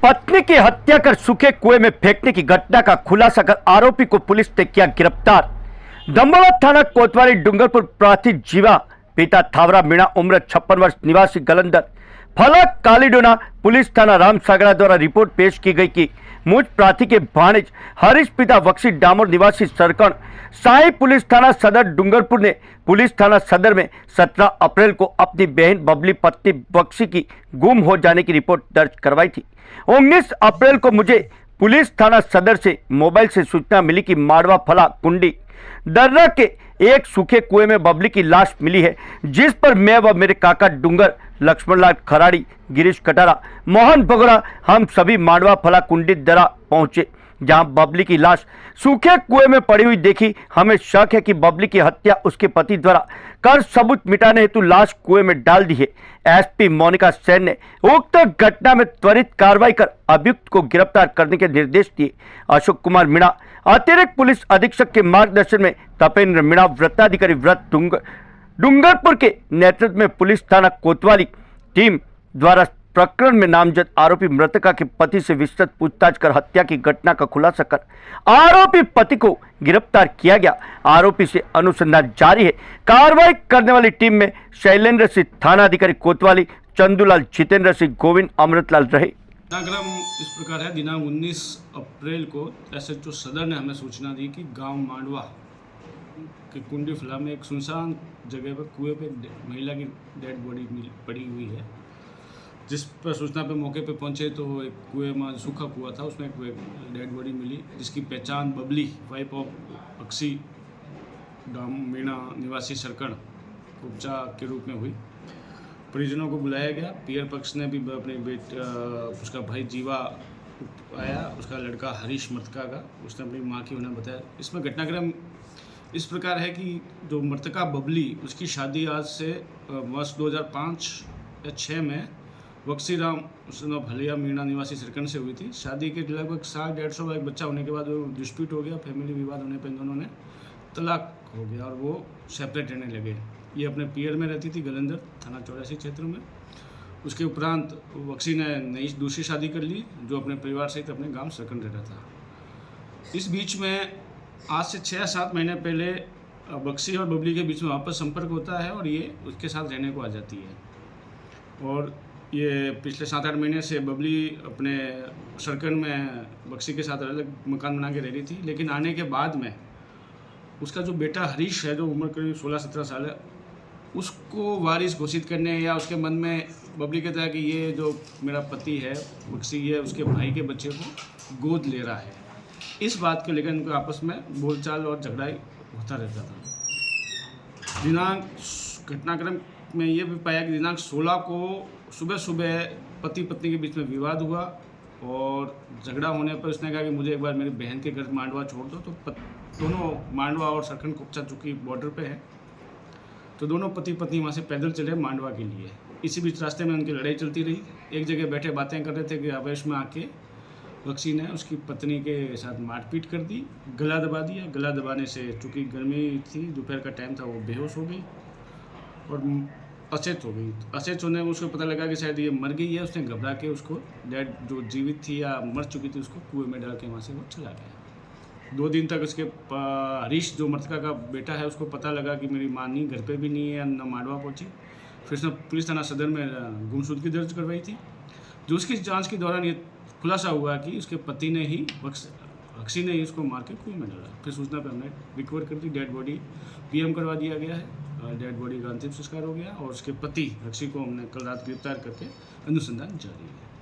पत्नी की हत्या कर सूखे कुएं में फेंकने की घटना का खुलासा कर आरोपी को पुलिस ने किया गिरफ्तार। दंबोला थाना कोतवाली डूंगरपुर प्राथी जीवा पिता थावरा मीणा उम्र 56 वर्ष निवासी गलंदर फलक कालीडोना पुलिस थाना रामसागरा द्वारा रिपोर्ट पेश की गई कि मुझ प्राथी के भाणेज हरीश पिता वक्सी डामोर निवासी सरकण साई पुलिस थाना सदर डूंगरपुर ने पुलिस थाना सदर में 17 अप्रैल को अपनी बहन बबली पत्नी वक्सी की गुम हो जाने की रिपोर्ट दर्ज करवाई थी। 19 अप्रैल को मुझे पुलिस थाना सदर से मोबाइल से सूचना मिली कि माड़वा फला कुंडी दर्रा के एक सूखे कुएं में बबली की लाश मिली है, जिस पर मैं व मेरे काका डूंगर लक्ष्मणलाल खराड़ी गिरीश कटारा मोहन बगोरा हम सभी माड़वा फला कुंडी दर्रा पहुंचे, जहां बबली की लाश सूखे कुएं में पड़ी हुई देखी। हमें शक है कि बबली की हत्या उसके पति द्वारा कर सबूत मिटाने हेतु लाश कुएं में डाल दी है। एसपी मोनिका सेन ने उक्त घटना में त्वरित कार्रवाई कर अभियुक्त को गिरफ्तार करने के निर्देश दिए। अशोक कुमार मीणा अतिरिक्त पुलिस अधीक्षक के मार्गदर्शन में तपेंद्र मीणा वृत्ताधिकारी व्रत डूंगरपुर के नेतृत्व में पुलिस थाना कोतवाली टीम द्वारा प्रकरण में नामजद आरोपी मृतका के पति से विस्तृत पूछताछ कर हत्या की घटना का खुलासा कर आरोपी पति को गिरफ्तार किया गया। आरोपी से अनुसंधान जारी है। कार्रवाई करने वाली टीम में शैलेंद्र सिंह थाना अधिकारी कोतवाली, चंदूलाल, जितेंद्र सिंह, गोविंद, अमृतलाल रहे। घटनाक्रम इस प्रकार है। दिनांक 19 अप्रैल को एसएचओ सदर ने हमें सूचना दी कि गांव मांडवा के कुंडी फला में एक सुनसान जगह पर कुएं पे महिला की डेड बॉडी पड़ी हुई है, जिस पर सूचना पे मौके पे पहुंचे तो एक कुएं में सूखा कुआं था, उसमें एक डेड बॉडी मिली, जिसकी पहचान बबली वाइफ ऑफ अक्सी मीणा निवासी सरकण उपचा के रूप में हुई। परिजनों को बुलाया गया। पियर पक्ष ने भी अपने उसका भाई जीवा आया, उसका लड़का हरीश मृतका का, उसने अपनी माँ की उन्हें बताया। इसमें घटनाक्रम इस प्रकार है कि जो मृतका बबली, उसकी शादी आज से वर्ष 2005 या 6 में वक्सी राम भलिया मीणा निवासी सरकन से हुई थी। शादी के लगभग 100-150 का एक बच्चा होने के बाद वो डिस्प्यूट हो गया, फैमिली विवाद होने पर इन दोनों ने तलाक हो गया और वो सेपरेट रहने लगे। ये अपने पियर में रहती थी गलंदर थाना 84 क्षेत्र में। उसके उपरांत वक्सी ने नई दूसरी शादी कर ली, जो अपने परिवार सहित अपने गांव सरकन रहता था। इस बीच में आज से 6-7 महीने पहले वक्सी और बबली के बीच में वापस संपर्क होता है और ये उसके साथ रहने को आ जाती है। और ये पिछले 7-8 महीने से बबली अपने सरकन में वक्सी के साथ अलग मकान बना के रह रही थी, लेकिन आने के बाद में उसका जो बेटा हरीश है, जो उम्र करीब 16-17 साल है, उसको वारिस घोषित करने या उसके मन में बबली कहता है कि ये जो मेरा पति है वक्सी, ये उसके भाई के बच्चे को गोद ले रहा है। इस बात को लेकर उनके आपस में बोलचाल और झगड़ा होता रहता था। दिनांक घटनाक्रम में ये भी पाया कि दिनांक 16 को सुबह पति पत्नी के बीच में विवाद हुआ और झगड़ा होने पर उसने कहा कि मुझे एक बार मेरी बहन के घर मांडवा छोड़ दो। तो दोनों मांडवा और सरकन कुपचा चुकी बॉर्डर पे है, तो दोनों पति पत्नी वहाँ से पैदल चले मांडवा के लिए। इसी बीच रास्ते में उनकी लड़ाई चलती रही। एक जगह बैठे बातें कर रहे थे कि आवेश में आके वक्सी ने उसकी पत्नी के साथ मारपीट कर दी, गला दबा दिया। गला दबाने से चूँकि गर्मी थी, दोपहर का टाइम था, वो बेहोश हो गई और अचेत हो गई। अचेत होने में उसको पता लगा कि शायद ये मर गई है। उसने घबरा के उसको डेड जो जीवित थी या मर चुकी थी उसको कुएं में डाल के वहाँ से वो चला गया। 2 दिन तक उसके हरीश जो मृतका का बेटा है, उसको पता लगा कि मेरी माँ नहीं घर पे भी नहीं है, न मांडवा पहुँची। फिर उसने पुलिस थाना सदर में गुमशुदगी दर्ज करवाई थी, जो उसकी जांच के दौरान ये खुलासा हुआ कि उसके पति ने ही वक्सी ने ही उसको मार के कुएं में डाला। फिर सूचना पर हमने रिकवर कर दी, डेड बॉडी पीएम करवा दिया गया है। डेड बॉडी का अंतिम संस्कार हो गया और उसके पति वक्सी को हमने कल रात गिरफ्तार करके अनुसंधान जारी है।